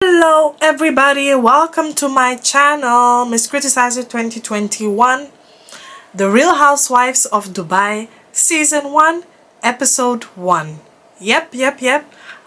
Hello everybody, welcome to my channel, Miss Criticizer 2021, The Real Housewives of Dubai, Season 1, Episode 1. Yep,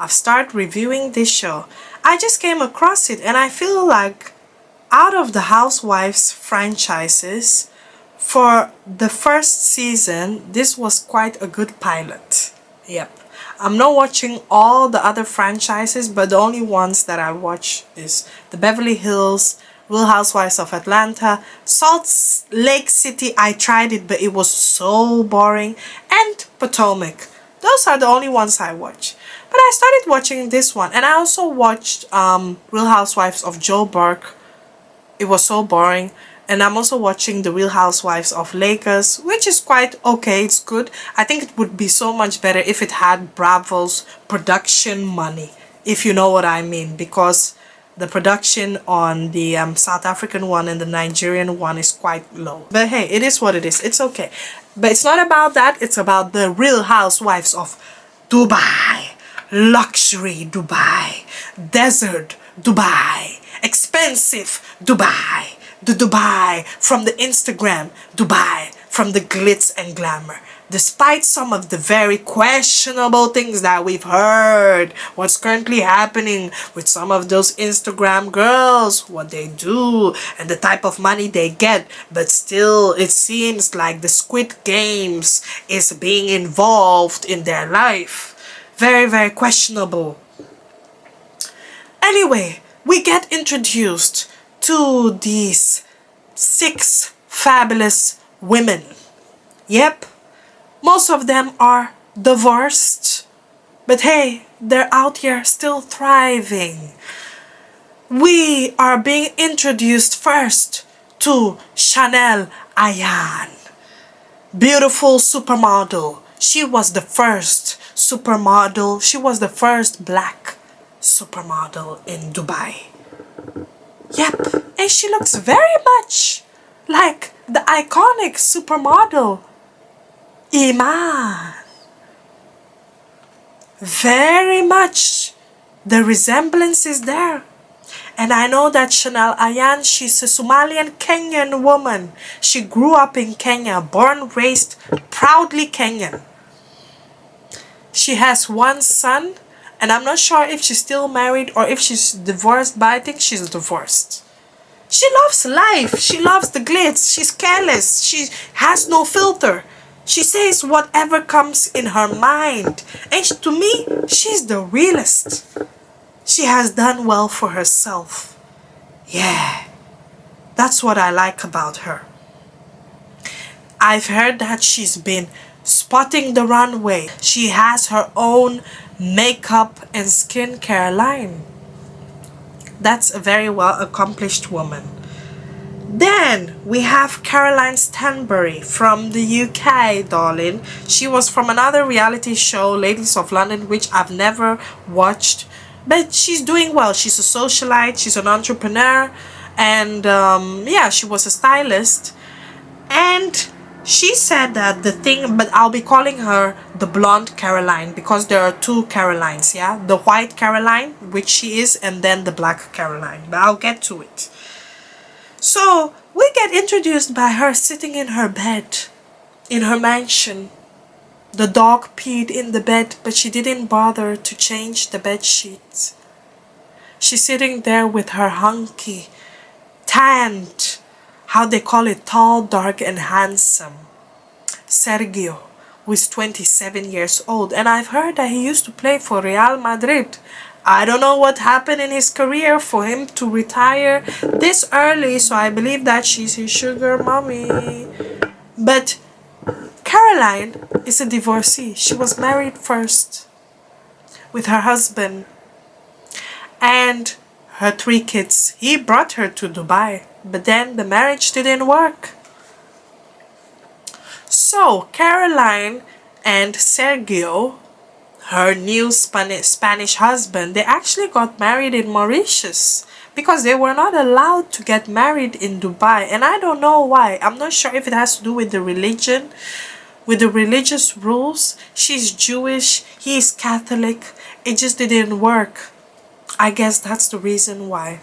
I've started reviewing this show. I just came across it and I feel like out of the Housewives franchises, for the first season, this was quite a good pilot. Yep. I'm not watching all the other franchises, but the only ones that I watch is the Beverly Hills, Real Housewives of Atlanta, Salt Lake City. I tried it, but it was so boring, and Potomac. Those are the only ones I watch. But I started watching this one, and I also watched Real Housewives of Joburg. It was so boring. And I'm also watching The Real Housewives of Lagos, which is quite okay, it's good. I think it would be so much better if it had Bravo's production money, if you know what I mean, because the production on the South African one and the Nigerian one is quite low. But hey, it is what it is, it's okay. But it's not about that, it's about The Real Housewives of Dubai, luxury Dubai, desert Dubai, expensive Dubai. The Dubai from the Instagram, Dubai from the glitz and glamour. Despite some of the very questionable things that we've heard, what's currently happening with some of those Instagram girls, what they do, and the type of money they get, but still it seems like the Squid Games is being involved in their life. Very questionable. Anyway, we get introduced to these 6 fabulous women. Yep, most of them are divorced, but hey, they're out here still thriving. We are being introduced first to Chanel Ayan, beautiful supermodel. She was the first supermodel, she was the first black supermodel in Dubai. Yep, and she looks very much like the iconic supermodel Iman. Very much the resemblance is there. And I know that Chanel Ayan, she's a Somalian Kenyan woman. She grew up in Kenya, born, raised, proudly Kenyan. She has 1 son. And I'm not sure if she's still married or if she's divorced, but I think she's divorced. She loves life. She loves the glitz. She's careless. She has no filter. She says whatever comes in her mind. And to me, she's the realest. She has done well for herself. Yeah, that's what I like about her. I've heard that she's been spotting the runway. She has her own makeup and skincare line. That's a very well accomplished woman. Then we have Caroline Stanbury from the UK, darling. She was from another reality show, Ladies of London, which I've never watched, but she's doing well. She's a socialite, she's an entrepreneur, and yeah, she was a stylist. And she said that the thing, but I'll be calling her the blonde Caroline because there are 2 Carolines, yeah? The white Caroline, which she is, and then the black Caroline. But I'll get to it. So, we get introduced by her sitting in her bed, in her mansion. The dog peed in the bed, but she didn't bother to change the bed sheets. She's sitting there with her hunky, tanned, how they call it, tall, dark, and handsome Sergio, who is 27 years old. And I've heard that he used to play for Real Madrid. I don't know what happened in his career for him to retire this early, so I believe that she's his sugar mommy. But Caroline is a divorcee. She was married first with her husband and her 3 kids. He brought her to Dubai. But then the marriage didn't work. So Caroline and Sergio, her new Spanish husband, they actually got married in Mauritius because they were not allowed to get married in Dubai. And I don't know why. I'm not sure if it has to do with the religion, with the religious rules. She's Jewish, he is Catholic. It just didn't work. I guess that's the reason why.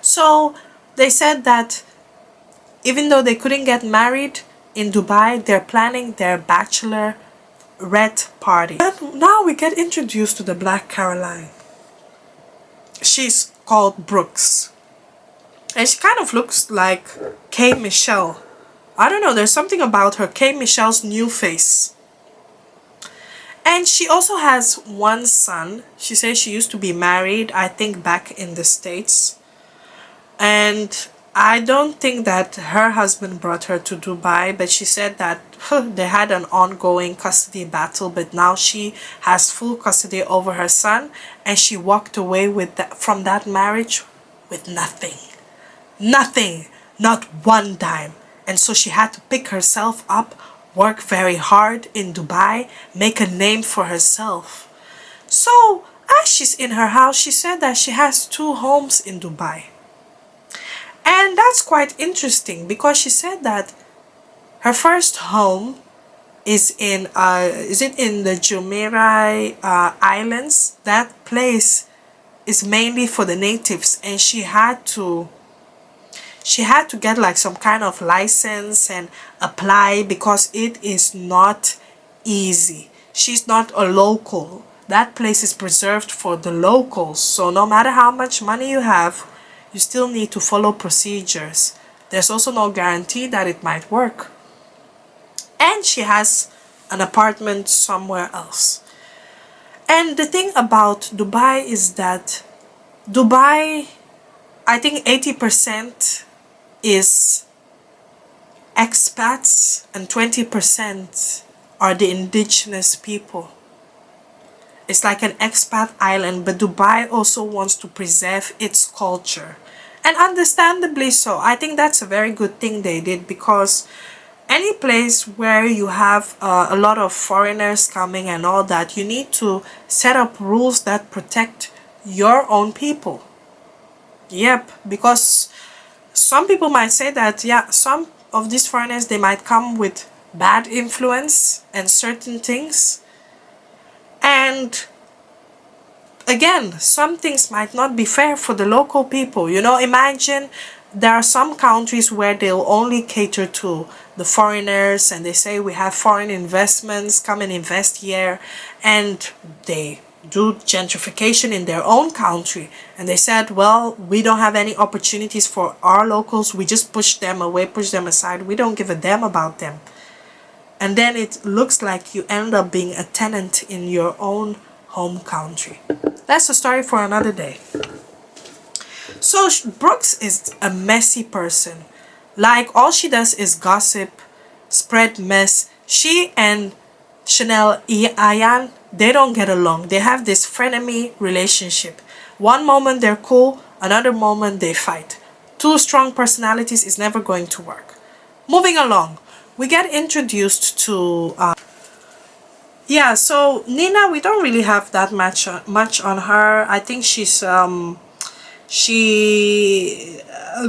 So they said that even though they couldn't get married in Dubai, they're planning their bachelorette party. And now we get introduced to the Black Caroline. She's called Brooks. And she kind of looks like K. Michelle. I don't know, there's something about her, K. Michelle's new face. And she also has one son. She says she used to be married, I think back in the States. And I don't think that her husband brought her to Dubai, but she said that they had an ongoing custody battle, but now she has full custody over her son, and she walked away with from that marriage with nothing. Nothing, not one dime. And so she had to pick herself up, work very hard in Dubai, make a name for herself. So as she's in her house, she said that she has 2 homes in Dubai. And that's quite interesting because she said that her first home is in the Jumeirah Islands. That place is mainly for the natives, and she had to get like some kind of license and apply because it is not easy. She's not a local. That place is preserved for the locals. So no matter how much money you have, you still need to follow procedures. There's also no guarantee that it might work. And she has an apartment somewhere else. And the thing about Dubai is that Dubai, I think 80% is expats and 20% are the indigenous people. It's like an expat island, but Dubai also wants to preserve its culture. And understandably so. I think that's a very good thing they did, because any place where you have a lot of foreigners coming and all that, you need to set up rules that protect your own people. Yep, because some people might say that, yeah, some of these foreigners, they might come with bad influence and certain things. And again, some things might not be fair for the local people. You know, imagine there are some countries where they'll only cater to the foreigners, and they say we have foreign investments, come and invest here, and they do gentrification in their own country, and they said, well, we don't have any opportunities for our locals, we just push them away, push them aside, we don't give a damn about them. And then it looks like you end up being a tenant in your own home country. That's a story for another day. So Brooks is a messy person. Like, all she does is gossip, spread mess. She and Chanel Ayan, they don't get along. They have this frenemy relationship. One moment they're cool, another moment they fight. 2 strong personalities is never going to work. Moving along, we get introduced to yeah, so Nina, we don't really have that much on her. I think she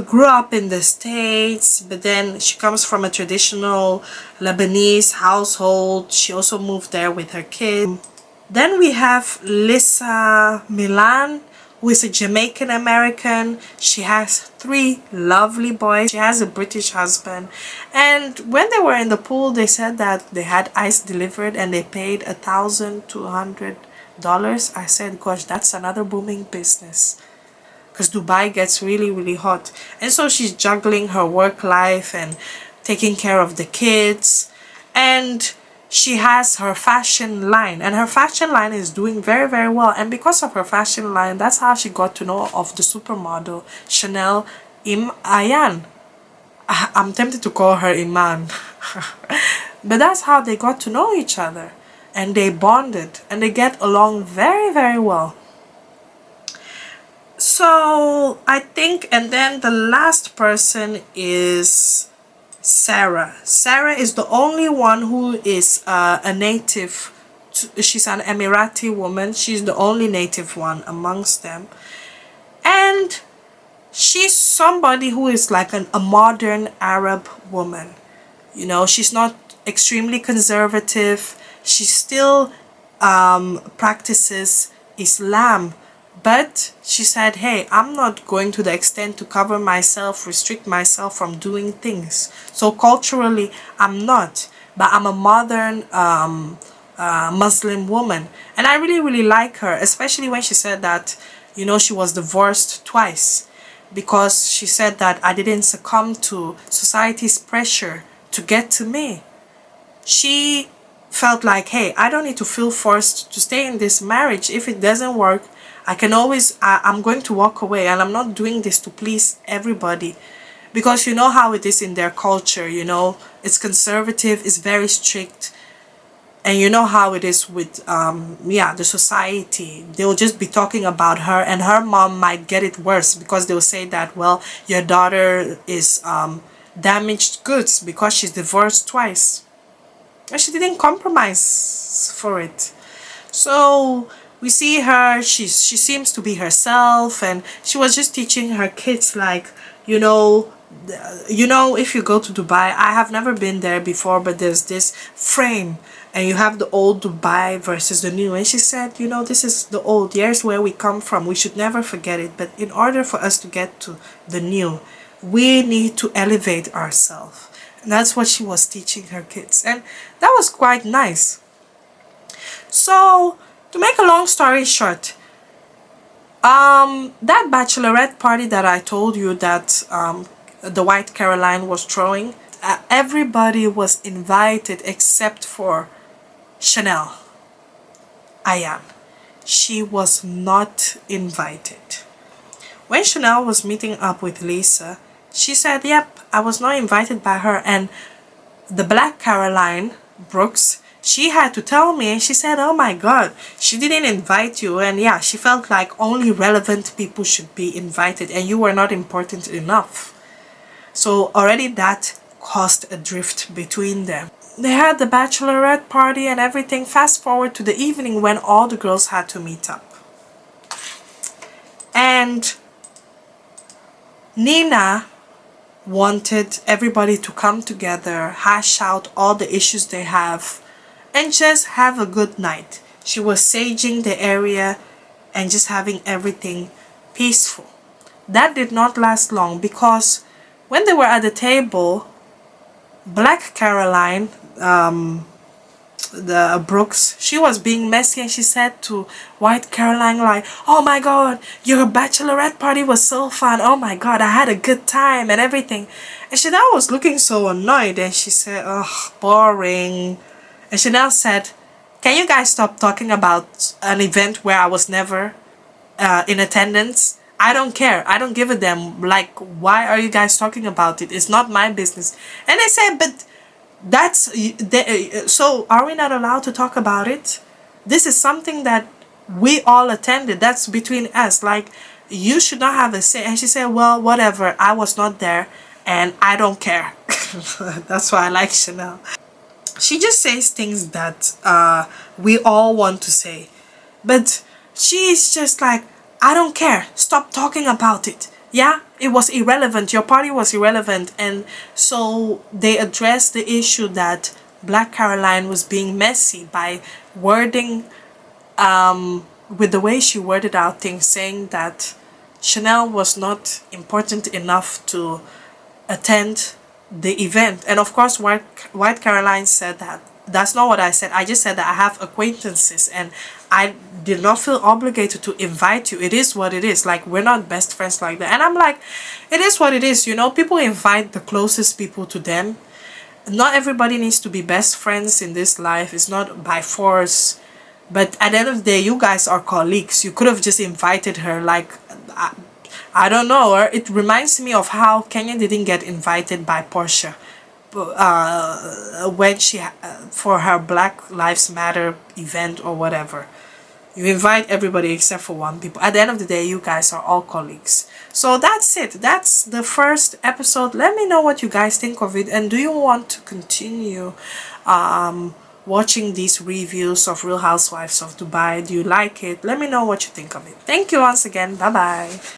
grew up in the States, but then she comes from a traditional Lebanese household. She also moved there with her kids. Then we have Lisa Milan, who is a Jamaican American. She has 3 lovely boys. She has a British husband. And when they were in the pool, they said that they had ice delivered and they paid $1,200. I said, gosh, that's another booming business, because Dubai gets really, really hot. And so she's juggling her work life and taking care of the kids. And she has her fashion line, and her fashion line is doing very, very well. And because of her fashion line, that's how she got to know of the supermodel Chanel Ayan. I'm tempted to call her Iman. But that's how they got to know each other, and they bonded, and they get along very, very well. So I think, and then the last person is Sarah. Sarah is the only one who is a native. She's an Emirati woman. She's the only native one amongst them. And she's somebody who is like a modern Arab woman. You know, she's not extremely conservative. She still practices Islam, But she said, hey, I'm not going to the extent to cover myself, restrict myself from doing things. So culturally, I'm not. But I'm a modern Muslim woman. And I really, really like her, especially when she said that, you know, she was divorced twice. Because she said that I didn't succumb to society's pressure to get to me. She felt like, hey, I don't need to feel forced to stay in this marriage. If it doesn't work, I can always, I'm going to walk away, and I'm not doing this to please everybody. Because you know how it is in their culture, you know, it's conservative, it's very strict. And you know how it is with, yeah, the society. They'll just be talking about her, and her mom might get it worse because they'll say that, well, your daughter is damaged goods because she's divorced twice. And she didn't compromise for it. So we see her, she seems to be herself, and she was just teaching her kids, like, you know, if you go to Dubai, I have never been there before, but there's this frame, and you have the old Dubai versus the new. And she said, you know, this is the old, here's where we come from, we should never forget it. But in order for us to get to the new, we need to elevate ourselves. And that's what she was teaching her kids, and that was quite nice. So to make a long story short, that bachelorette party that I told you that the White Caroline was throwing, everybody was invited except for Chanel Ayan. She was not invited. When Chanel was meeting up with Lisa, she said, yep, I was not invited by her. And the Black Caroline, Brooks, she had to tell me, and she said, oh my god, she didn't invite you. And yeah, she felt like only relevant people should be invited, and you were not important enough. So already that caused a drift between them. They had the bachelorette party and everything. Fast forward to the evening when all the girls had to meet up. And Nina wanted everybody to come together, hash out all the issues they have, and just have a good night. She was saging the area and just having everything peaceful. That did not last long, because when they were at the table, Black Caroline, the Brooks, she was being messy, and she said to White Caroline, like, oh my god, your bachelorette party was so fun, oh my god, I had a good time and everything. And Chanel was looking so annoyed, and she said, ugh, boring. And Chanel said, can you guys stop talking about an event where I was never in attendance? I don't care, I don't give a damn, like, why are you guys talking about it? It's not my business. And they said, but that's so are we not allowed to talk about it? This is something that we all attended, that's between us, like, you should not have a say. And she said, well, whatever, I was not there and I don't care. That's why I like Chanel. She just says things that we all want to say, but she's just like, I don't care, stop talking about it. Yeah, it was irrelevant, your party was irrelevant. And so they addressed the issue that Black Caroline was being messy by wording, with the way she worded out things, saying that Chanel was not important enough to attend the event. And of course, White Caroline said that that's not what I said. I just said that I have acquaintances and I did not feel obligated to invite you. It is what it is. Like, we're not best friends like that. And I'm like, it is what it is. You know, people invite the closest people to them. Not everybody needs to be best friends in this life. It's not by force. But at the end of the day, you guys are colleagues. You could have just invited her. Like, I don't know. Or it reminds me of how Kenya didn't get invited by Portia when she for her Black Lives Matter event or whatever. You invite everybody except for one people. At the end of the day, you guys are all colleagues. So that's it. That's the first episode. Let me know what you guys think of it, and do you want to continue watching these reviews of Real Housewives of Dubai? Do you like it? Let me know what you think of it. Thank you once again. Bye bye.